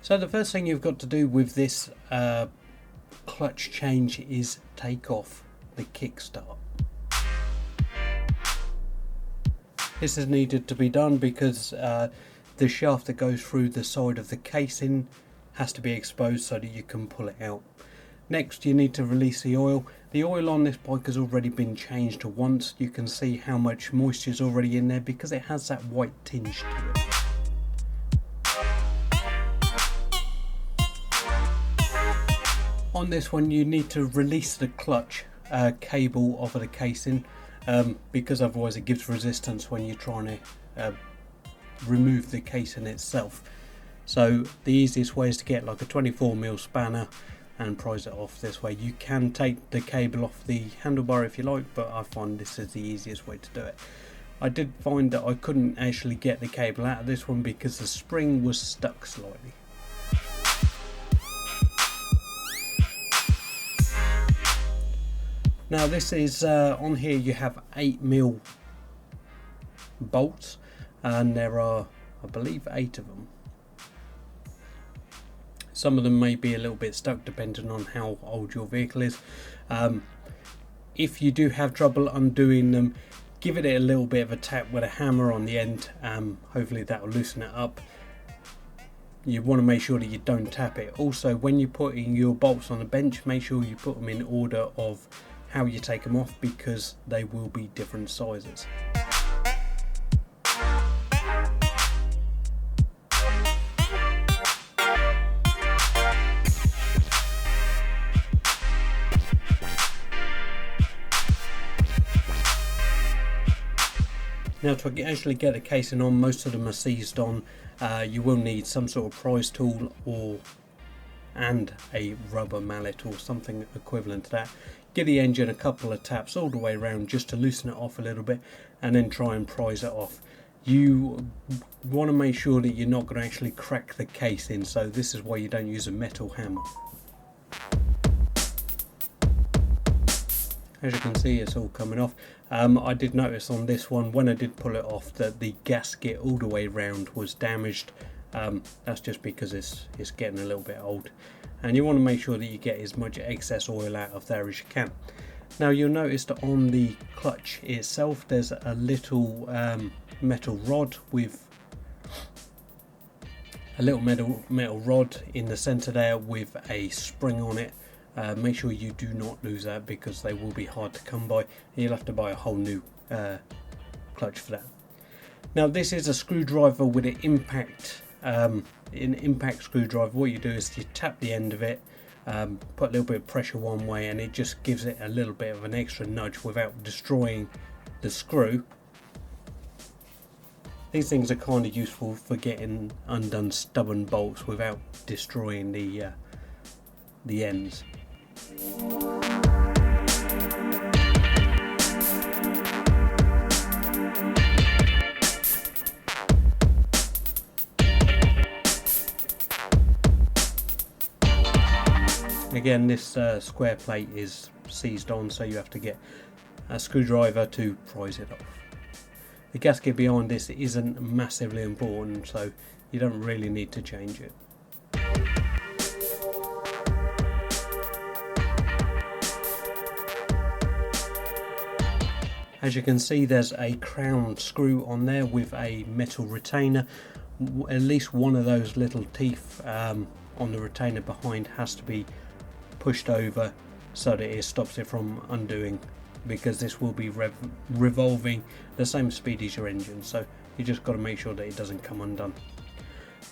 So the first thing you've got to do with this clutch change is take off the kickstart. This is needed to be done because the shaft that goes through the side of the casing has to be exposed so that you can pull it out. Next, you need to release the oil. The oil on this bike has already been changed once. You can see how much moisture is already in there because it has that white tinge to it. On this one, you need to release the clutch cable off of the casing because otherwise it gives resistance when you're trying to remove the casing itself. So the easiest way is to get like a 24mm spanner and prise it off this way. You can take the cable off the handlebar if you like, but I find this is the easiest way to do it. I did find that I couldn't actually get the cable out of this one because the spring was stuck slightly. Now this is on here you have 8mm bolts and there are, I believe, 8 of them. Some of them may be a little bit stuck depending on how old your vehicle is. If you do have trouble undoing them, give it a little bit of a tap with a hammer on the end. Hopefully that will loosen it up. You want to make sure that you don't tap it. Also, when you're putting your bolts on a bench, make sure you put them in order of how you take them off because they will be different sizes. Now to actually get the casing on, most of them are seized on. You will need some sort of prise tool and a rubber mallet or something equivalent to that. Give the engine a couple of taps all the way around just to loosen it off a little bit and then try and prise it off. You want to make sure that you're not going to actually crack the casing, so this is why you don't use a metal hammer. As you can see, it's all coming off. I did notice on this one when I did pull it off that the gasket all the way around was damaged. That's just because it's getting a little bit old, and you want to make sure that you get as much excess oil out of there as you can. Now you'll notice that on the clutch itself there's a little metal rod with a little metal rod in the center there with a spring on it. Make sure you do not lose that because they will be hard to come by. You'll have to buy a whole new clutch for that. Now this is a screwdriver with an impact screwdriver. What you do is you tap the end of it, put a little bit of pressure one way, and it just gives it a little bit of an extra nudge without destroying the screw. These things are kind of useful for getting undone stubborn bolts without destroying the ends. Again, this square plate is seized on, so you have to get a screwdriver to prise it off. The gasket behind this isn't massively important, so you don't really need to change it. As you can see, there's a crown screw on there with a metal retainer. At least one of those little teeth on the retainer behind has to be pushed over so that it stops it from undoing, because this will be revolving the same speed as your engine, so you just got to make sure that it doesn't come undone.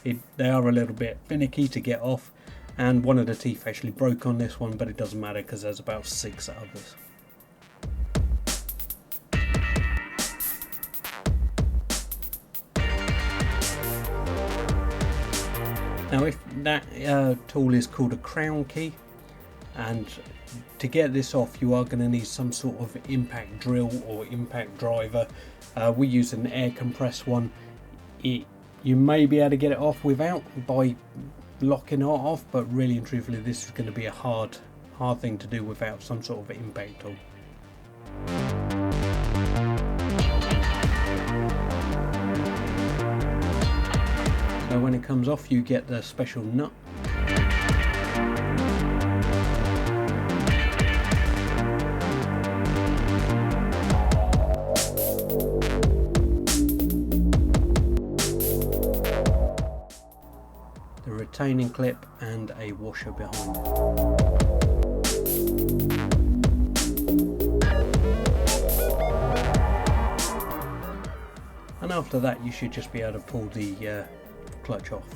They are a little bit finicky to get off, and one of the teeth actually broke on this one, but it doesn't matter because there's about 6 others. Now if that tool is called a crown key, and to get this off you are going to need some sort of impact drill or impact driver. We use an air compressed one. You may be able to get it off without by locking it off, but really and truthfully this is going to be a hard thing to do without some sort of impact tool. So So when it comes off, you get the special nut. The retaining clip and a washer behind it. And after that you should just be able to pull the clutch off.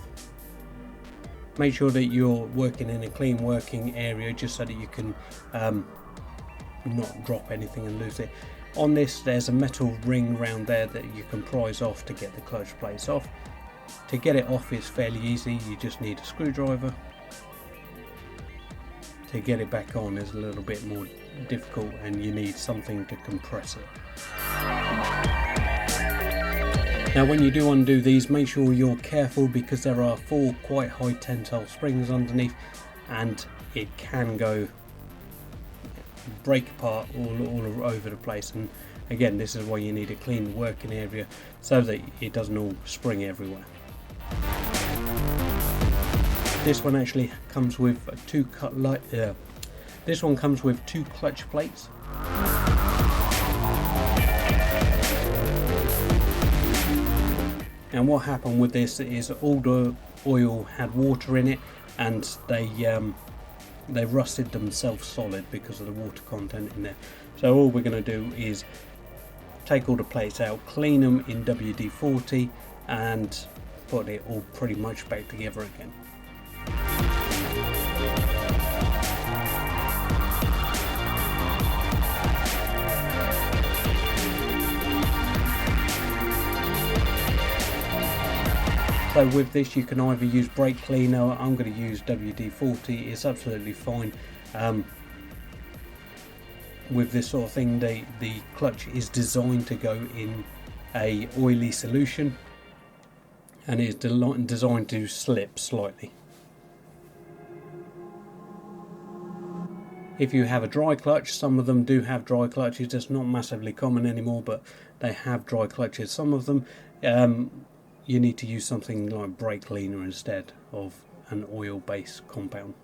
Make sure that you're working in a clean working area just so that you can not drop anything and lose it. On this there's a metal ring around there that you can prise off to get the clutch plates off. To get it off is fairly easy, you just need a screwdriver. To get it back on is a little bit more difficult and you need something to compress it. Now when you do undo these, make sure you're careful because there are 4 quite high tensile springs underneath and it can go break apart all over the place. And again, this is why you need a clean working area so that it doesn't all spring everywhere. This one actually comes with 2 this one comes with 2 clutch plates. And what happened with this is all the oil had water in it and they rusted themselves solid because of the water content in there. So all we're going to do is take all the plates out, clean them in WD-40 and put it all pretty much back together again. So with this you can either use brake cleaner. I'm going to use WD-40, it's absolutely fine. With this sort of thing the clutch is designed to go in a oily solution and is designed to slip slightly. If you have a dry clutch, some of them do have dry clutches, it's not massively common anymore, but they have dry clutches. Some of them you need to use something like brake cleaner instead of an oil based compound.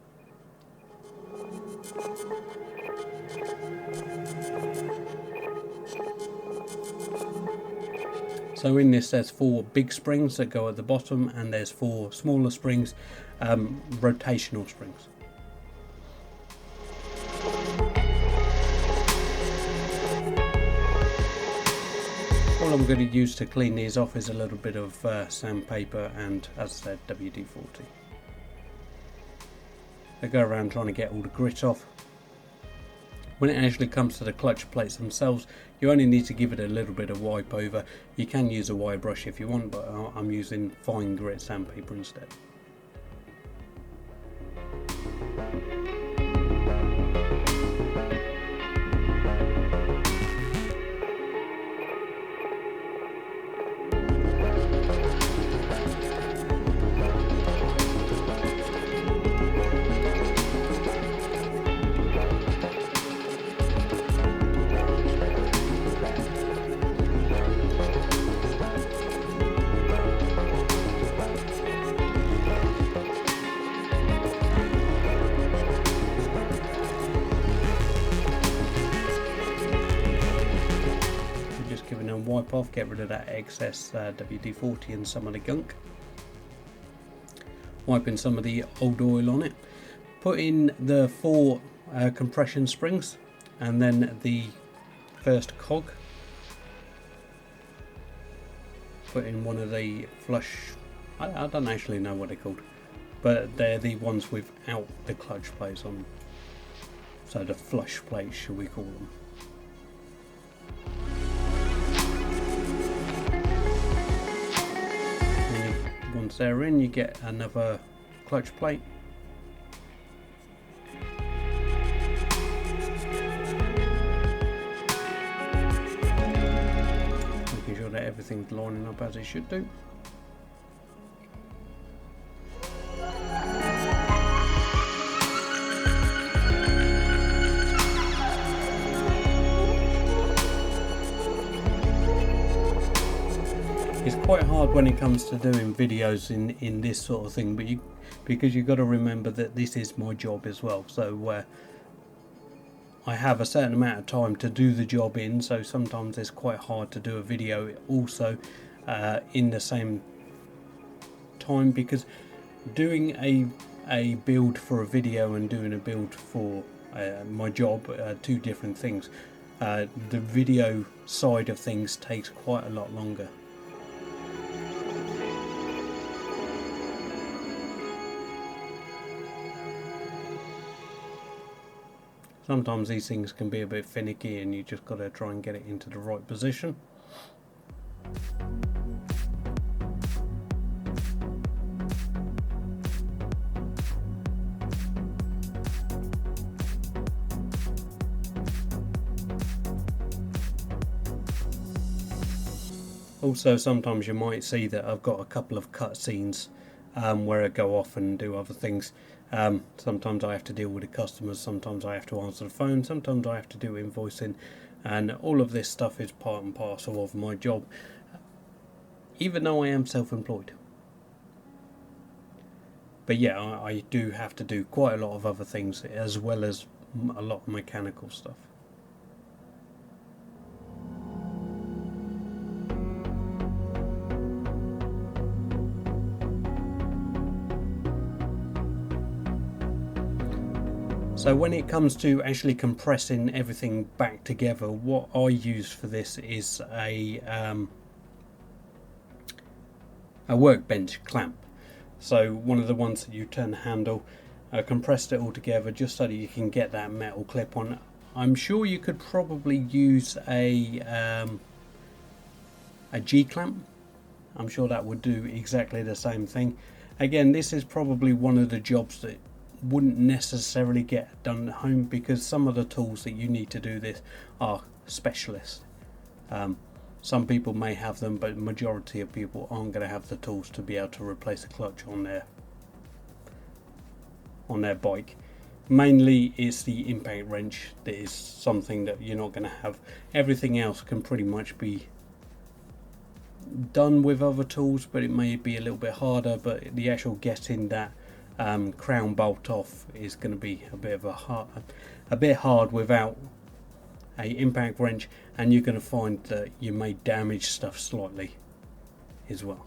So in this there's 4 big springs that go at the bottom and there's 4 smaller springs, rotational springs. All I'm going to use to clean these off is a little bit of sandpaper and, as I said, WD-40. I go around trying to get all the grit off. When it actually comes to the clutch plates themselves, you only need to give it a little bit of wipe over. You can use a wire brush if you want, but I'm using fine grit sandpaper instead. Wipe off, get rid of that excess WD-40 and some of the gunk. Wiping some of the old oil on it. Put in the 4 compression springs and then the first cog. Put in one of the flush, I don't actually know what they're called, but they're the ones without the clutch plates on. So the flush plates, should we call them. Once they're in, you get another clutch plate. Making sure that everything's lining up as it should do. It's quite hard when it comes to doing videos in this sort of thing, but because you've got to remember that this is my job as well. So I have a certain amount of time to do the job in, so sometimes it's quite hard to do a video also in the same time, because doing a build for a video and doing a build for my job are two different things. The video side of things takes quite a lot longer. Sometimes these things can be a bit finicky and you just got to try and get it into the right position. Also, sometimes you might see that I've got a couple of cutscenes where I go off and do other things. Sometimes I have to deal with the customers, sometimes I have to answer the phone, sometimes I have to do invoicing, and all of this stuff is part and parcel of my job, even though I am self-employed. But yeah, I do have to do quite a lot of other things as well as a lot of mechanical stuff. So when it comes to actually compressing everything back together, what I use for this is a workbench clamp. So one of the ones that you turn the handle, compressed it all together just so that you can get that metal clip on. I'm sure you could probably use a G-clamp. I'm sure that would do exactly the same thing. Again, this is probably one of the jobs that wouldn't necessarily get done at home, because some of the tools that you need to do this are specialist. Some people may have them, but the majority of people aren't going to have the tools to be able to replace a clutch on their bike. Mainly it's the impact wrench that is something that you're not going to have. Everything else can pretty much be done with other tools, but it may be a little bit harder. But the actual getting that crown bolt off is going to be a bit hard without a impact wrench, and you're going to find that you may damage stuff slightly as well.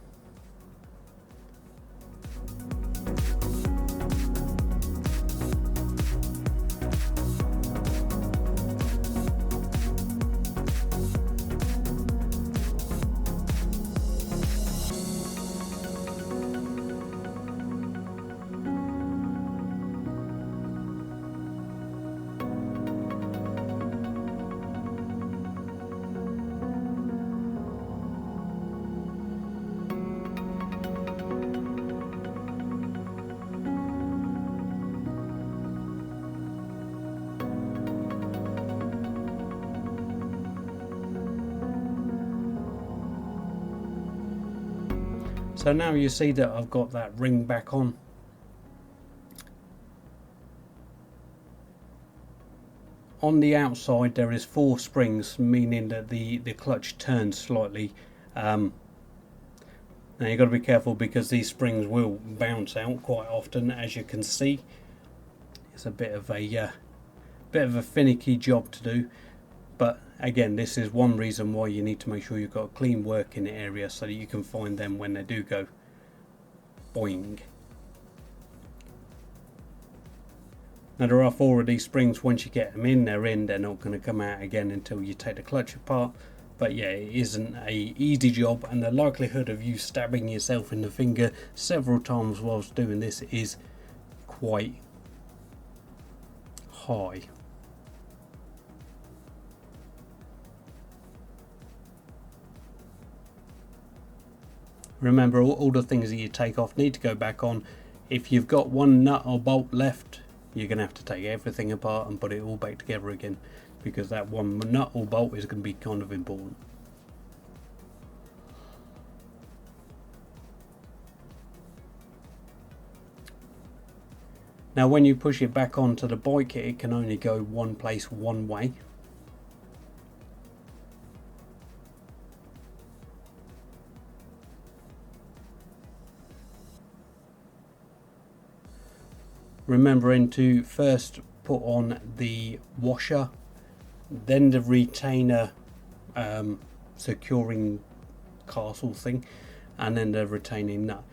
So now you see that I've got that ring back on. On the outside there is 4 springs, meaning that the clutch turns slightly. Now you've got to be careful because these springs will bounce out quite often, as you can see. It's a bit of a finicky job to do, but again, this is one reason why you need to make sure you've got a clean working area so that you can find them when they do go boing. Now there are 4 of these springs. Once you get them in, they're in. They're not going to come out again until you take the clutch apart. But yeah, it isn't a easy job, and the likelihood of you stabbing yourself in the finger several times whilst doing this is quite high. Remember, all the things that you take off need to go back on. If you've got one nut or bolt left, you're going to have to take everything apart and put it all back together again, because that one nut or bolt is going to be kind of important. Now when you push it back onto the bike, it can only go one place one way. remembering to first put on the washer, then the retainer securing castle thing, and then the retaining nut.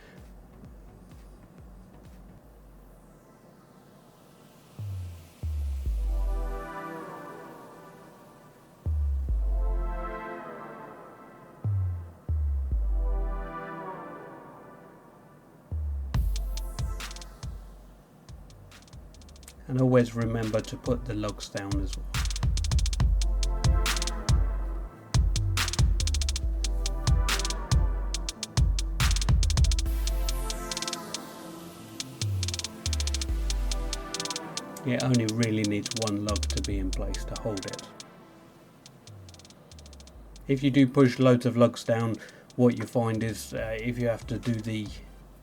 And always remember to put the lugs down as well. It only really needs one lug to be in place to hold it. If you do push loads of lugs down, what you find is if you have to do the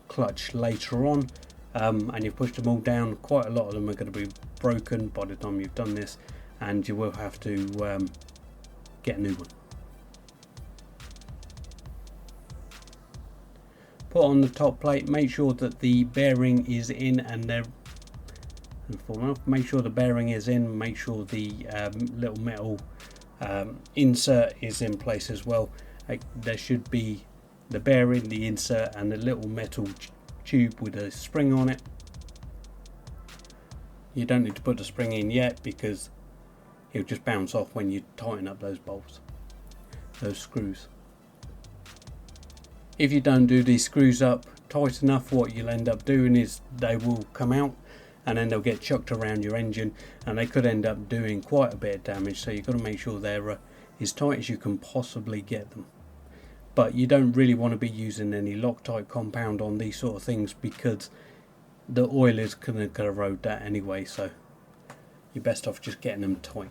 clutch later on, and you've pushed them all down, quite a lot of them are going to be broken by the time you've done this, and you will have to get a new one. Put on the top plate, make sure that the bearing is in make sure the bearing is in, make sure the little metal insert is in place as well. There should be the bearing, the insert, and the little metal tube with a spring on it. You don't need to put the spring in yet because it'll just bounce off when you tighten up those bolts, those screws. If you don't do these screws up tight enough, what you'll end up doing is they will come out and then they'll get chucked around your engine, and they could end up doing quite a bit of damage. So you've got to make sure they're as tight as you can possibly get them. But you don't really want to be using any Loctite compound on these sort of things because the oil is going to corrode that anyway, so you're best off just getting them tight.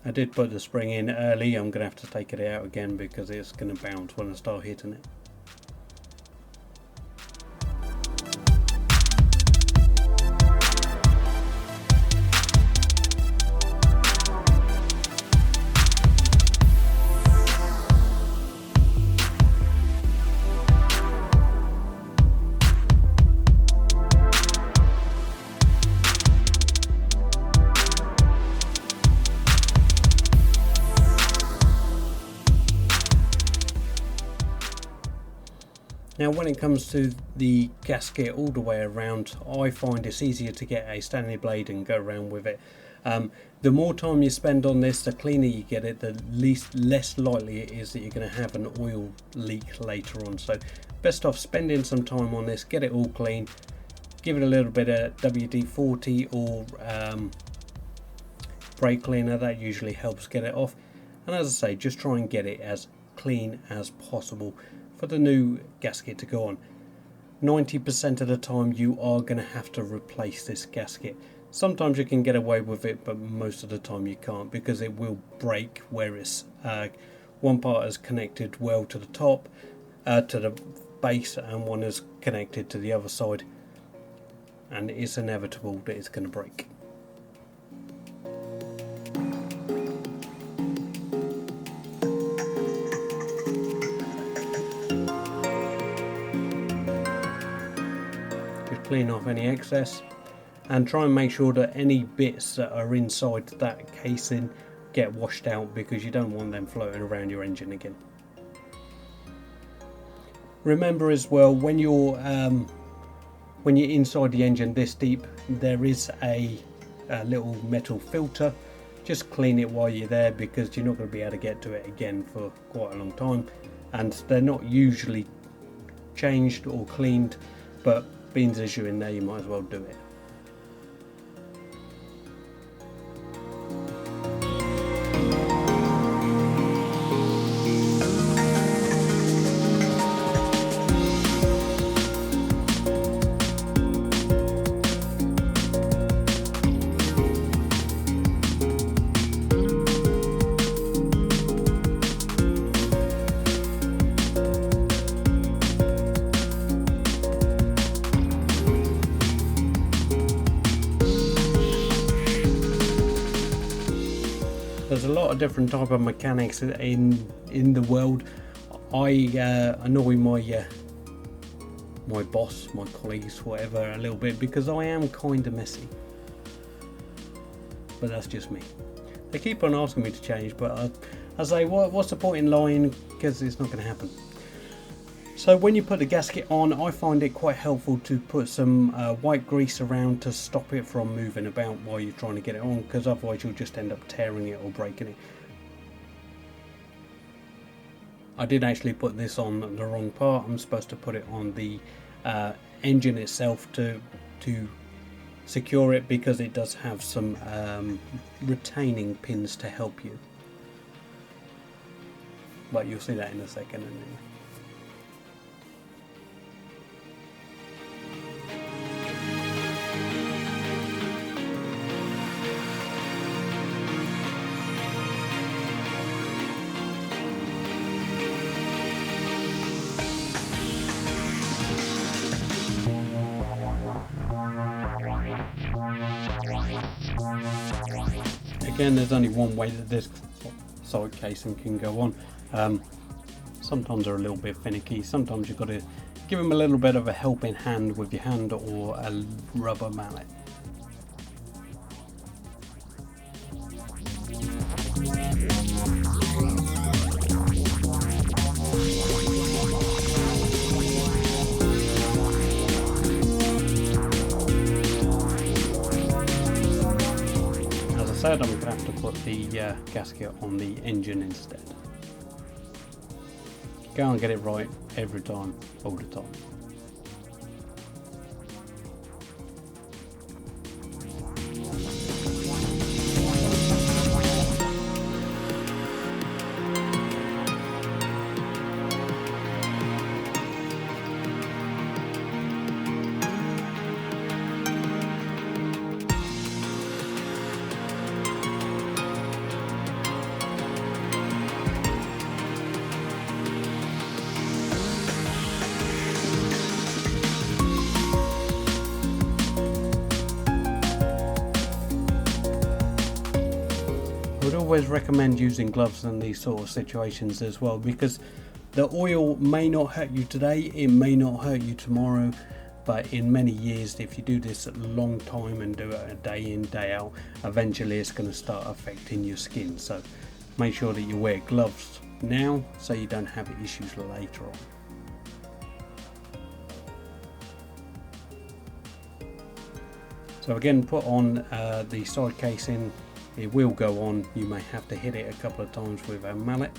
I did put the spring in early. I'm going to have to take it out again because it's going to bounce when I start hitting it. Now when it comes to the gasket all the way around, I find it's easier to get a Stanley blade and go around with it. The more time you spend on this, the cleaner you get it, the less likely it is that you're going to have an oil leak later on. So best off spending some time on this, get it all clean, give it a little bit of WD-40 or brake cleaner, that usually helps get it off. And as I say, just try and get it as clean as possible for the new gasket to go on. 90% of the time you are going to have to replace this gasket. Sometimes you can get away with it, but most of the time you can't, because it will break where it's one part is connected well to the top, to the base, and one is connected to the other side, and it's inevitable that it's going to break. Clean off any excess and try and make sure that any bits that are inside that casing get washed out, because you don't want them floating around your engine again. Remember as well, when you're inside the engine this deep, there is a little metal filter. Just clean it while you're there, because you're not going to be able to get to it again for quite a long time, and they're not usually changed or cleaned, but being as you're in there, you might as well do it. different type of mechanics in the world. I annoy my boss, my colleagues, whatever, a little bit because I am kind of messy. But that's just me. They keep on asking me to change, but I say, what's the point in lying? Because it's not going to happen. So when you put the gasket on, I find it quite helpful to put some white grease around to stop it from moving about while you're trying to get it on, because otherwise you'll just end up tearing it or breaking it. I did actually put this on the wrong part. I'm supposed to put it on the engine itself to secure it, because it does have some retaining pins to help you. But you'll see that in a second. Again, there's only one way that this side casing can go on. Sometimes they're a little bit finicky. Sometimes you've got to give them a little bit of a helping hand with your hand or a rubber mallet. I'm going to have to put the gasket on the engine instead. Can't get it right every time, all the time. I would always recommend using gloves in these sort of situations as well, because the oil may not hurt you today, it may not hurt you tomorrow, but in many years, if you do this a long time and do it a day in, day out, eventually it's going to start affecting your skin. So make sure that you wear gloves now so you don't have issues later on. So again, put on the side casing. It will go on. You may have to hit it a couple of times with a mallet,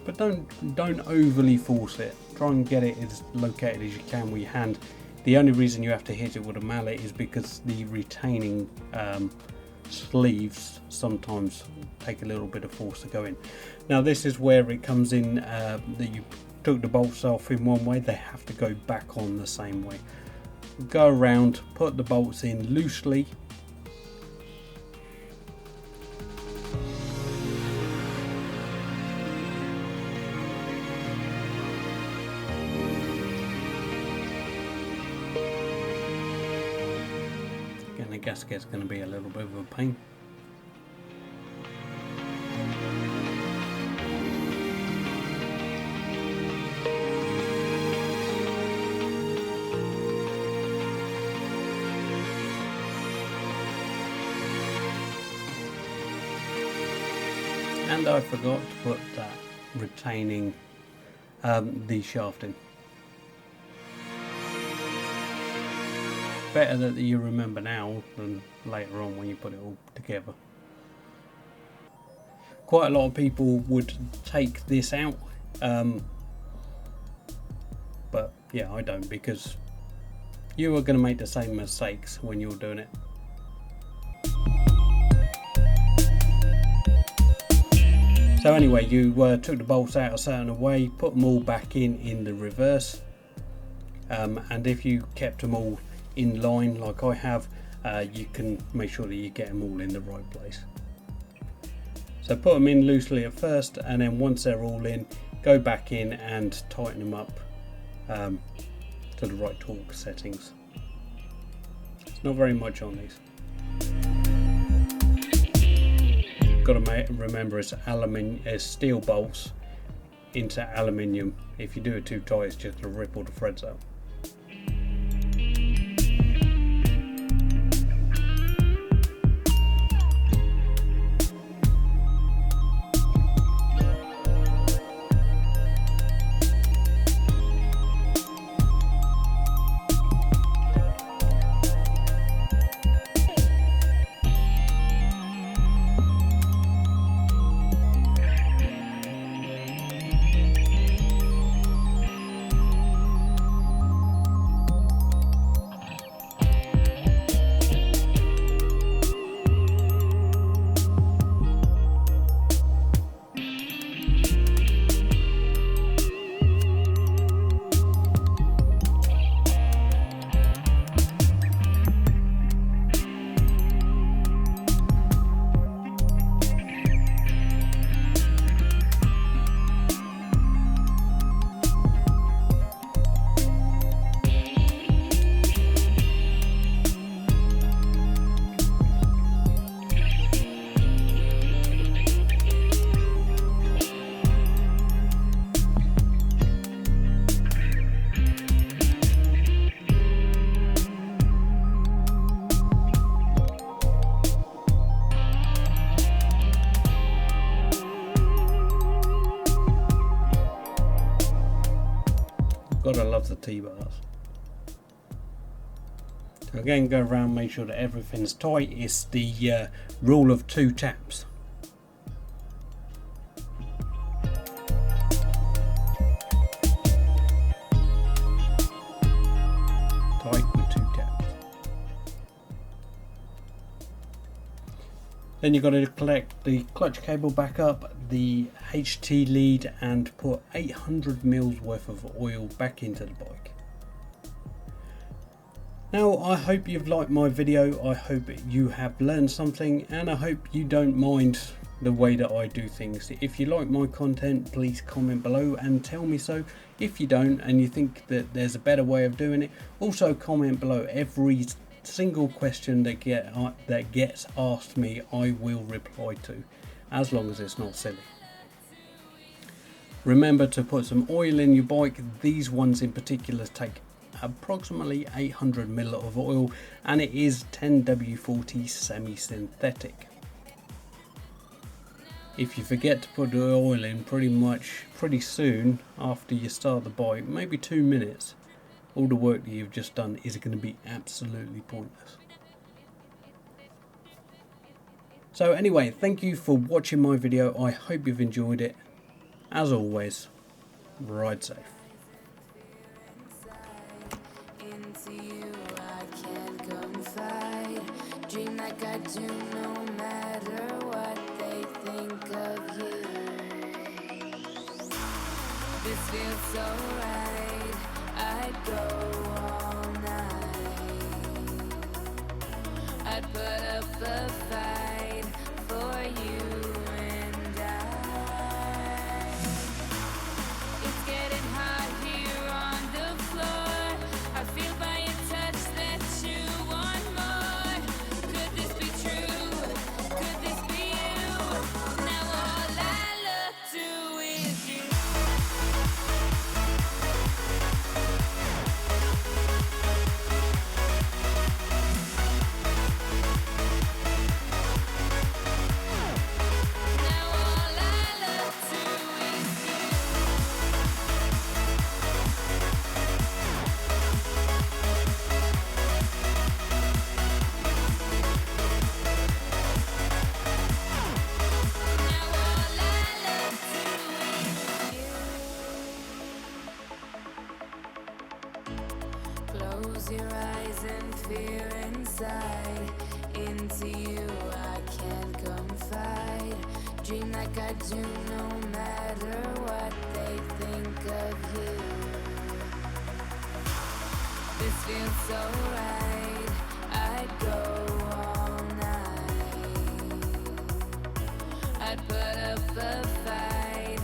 but don't overly force it. Try and get it as located as you can with your hand. The only reason you have to hit it with a mallet is because the retaining sleeves sometimes take a little bit of force to go in. Now this is where it comes in that you took the bolts off in one way, they have to go back on the same way. Go around, put the bolts in loosely. Again, the gasket's going to be a little bit of a pain. And I forgot to put that retaining the shaft in. Better that you remember now than later on when you put it all together. Quite a lot of people would take this out, but yeah, I don't, because you are going to make the same mistakes when you're doing it. So anyway, you took the bolts out a certain way, put them all back in the reverse, and if you kept them all in line like I have, you can make sure that you get them all in the right place. So put them in loosely at first, and then once they're all in, go back in and tighten them up to the right torque settings. It's not very much on these. Got to remember it's steel bolts into aluminium. If you do it too tight, it's just going to rip all the threads out. Gotta love the T-bars. So again, go around, make sure that everything's tight. It's the rule of 2 taps. Tight with 2 taps. Then you've got to collect the clutch cable back up, the HT lead, and put 800 mils worth of oil back into the bike. Now, I hope you've liked my video, I hope you have learned something, and I hope you don't mind the way that I do things. If you like my content, please comment below and tell me so. If you don't and you think that there's a better way of doing it, also comment below. Every single question that gets asked me, I will reply to, as long as it's not silly. Remember to put some oil in your bike. These ones in particular take approximately 800 ml of oil, and it is 10W40 semi-synthetic. If you forget to put the oil in pretty soon after you start the bike, maybe 2 minutes, all the work that you've just done is going to be absolutely pointless. So anyway, thank you for watching my video. I hope you've enjoyed it. As always, ride safe. Dream like I do, no matter what they think of you. This feels so right. I'd go all night. I'd put up a fight for you and I. It's getting hot here on the floor. I feel by your touch that you want more. Could this be true? Could this be you? Now all I look to is you. Close your eyes and fear inside. Into you I can confide. Dream like I do, no matter what they think of you. This feels so right.